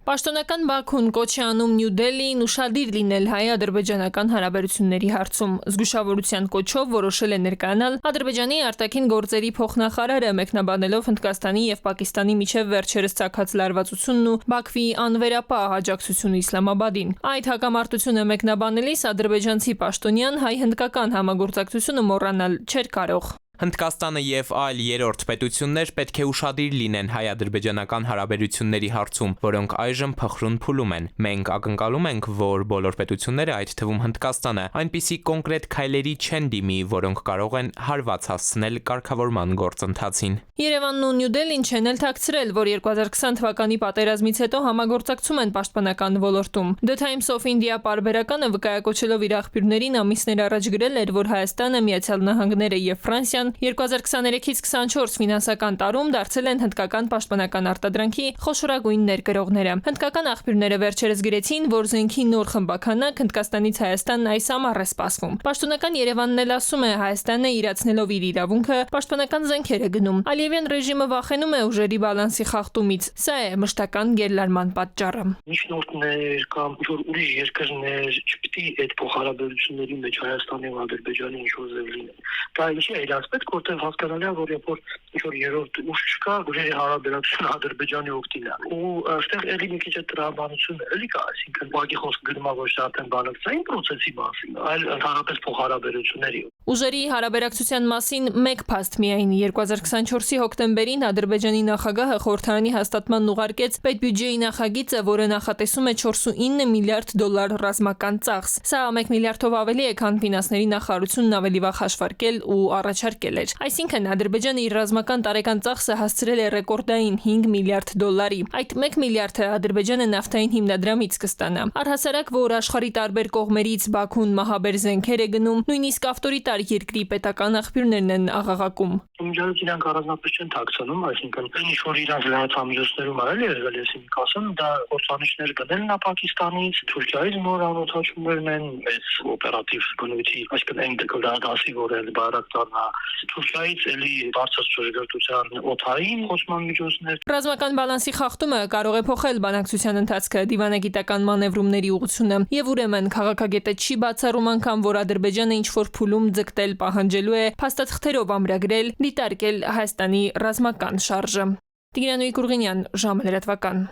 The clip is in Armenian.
Պաշտոնական Բաքուն կոչ է անում Նյու Դելհիին ուշադիր լինել հայ-ադրբեջանական հարաբերությունների հարցում։ Զգուշավորության կոչով որոշել է ներկայանալ Ադրբեջանի արտաքին գործերի փոխնախարարը, մեկնաբանելով Հնդկաստանի եւ Պակիստանի միջև վերջերս ցակած լարվածությունն ու Բաքվի անվերապահ աջակցությունը Իսլամաբադին։ Այդ հակամարտությունը մեկնաբանելիս ադրբեջանցի պաշտոնյան հայ-հնդկական համագործակցությունը մոռանալ չէր կարող։ Հնդկաստանը եւ այլ երրորդ պետություններ պետք է ուշադիր լինեն հայ-ադրբեջանական հարաբերությունների հարցում, որոնք այժմ փխրուն փուլում են։ Մենք ակնկալում ենք, որ բոլոր պետությունները, այդ թվում Հնդկաստանը, այնպիսի կոնկրետ քայլերի չեն դիմի, որոնք կարող են հարված հասցնել կարգավորման գործընթացին։ Երևանն ու Նյու Դելհին չեն էլ թաքցրել, որ 2020 թվականի պատերազմից հետո համագործակցում են պաշտպանական ոլորտում։ The Times of India պարբերականը վկայակոչելով իր աղբյուրներին ամիսներ առաջ գրել էր, որ Հայաստանը, Միացյալ Նահանգները եւ Ֆրանսիան 2023-ից 24 ֆինանսական տարում դարձել են հնդկական պաշտպանական արտադրանքի խոշորագույն ներկրողները։ Հնդկական աղբյուրները վերջերս գրեցին, որ զենքի նոր խմբականակ Հնդկաստանից Հայաստանն այս ամառ է սպասվում։ Պաշտոնական Երևանն էլ ասում է, Հայաստանը իրացնելով իր իրավունքը պաշտպանական զենքեր է գնում։ Ալիևյան ռեժիմը վախենում է ուժերի բալանսի խախտումից։ Սա է մշտական գերլարման պատճառը։ Միջնորդներ կամ ուրիշ երկրներ չպիտի այդ փոխհարաբերությունների մեջ Հայաստանի ու Ադրբեջանի ինչ-որ ձև լինեն։ Դա ինչի է իրաց պետք, որտեղ հասկանալի է, որ երբ որ ինչ-որ երրորդ ուժ չկա, ուժերի հարաբերությունը Ադրբեջանի օգտին է։ Ու այստեղ էլի մի քիչ տրամաբանություն էլի կա, այսինքն ուղղակի խոսքը գնում է ոչ թե արդեն բանակցային process-ի մասին, այլ ընդհանրապես փոխհարաբերությունների։ Ուժերի հարաբերակցության մասին մեկ փաստ միայն 2024-ի հոկտեմբերին Ադրբեջանի նախագահը խորհրդարանի հաստատման ուղարկեց պետբյուջեի նախագիծը, որը նախատեսում է 49 միլիարդ դոլար ռազմական ծախս։ Սա 1 միլիարդով ավելի է, քան ֆինանսների նախարարությունն ավելի վաղ հաշվարկել ու առաջարկել էր։ Այսինքն Ադրբեջանը իր ռազմական տարեկան ծախսը հասցրել է ռեկորդային 5 միլիարդ դոլարի։ Այդ 1 միլիարդը Ադրբեջանը նավթային հիմնադրամից կստանա։ Առհասարակ, որ աշխարհի տարբեր կողմերից Բաքուն մահաբեր զենքեր է գնում, նույնիսկ ավտորիտար երկրի պետական աղբյուրներն են աղաղակում։ Իմիջիայլոց իրանք առանձնապես չեն թաքցնում, այսինքն ինչ որ իրանք լրատվամիջոցներում արել է եղել, այսինքն ասեմ, դա գործանիշներ գնելն է Պակիստանից, Թուրքիայից նոր անօթաչումներն են, այս օպերատիվ բնույթի, այսինքն այն դասի, որ էլ բայրակտարն է, Թուրքիայից էլի բարձր ճշգրտության օդային կոչման միջոցներ։ Ռազմական բալանսի խախտումը կարող է փոխել բանակցության ընթացքը, դիվանագիտական մանևրումների ուղղությունը, եւ ուրեմն քաղաքագետը չի բացառում անգամ, որ Ադրբեջանը ինչ-որ փուլում ձգտել պահանջելու է փաստաթղթերով ամրագրել, դիտարկել Հայաստանի ռազմական շարժը։ Տիգրան Գուրգենյան, ժամը լրատվական։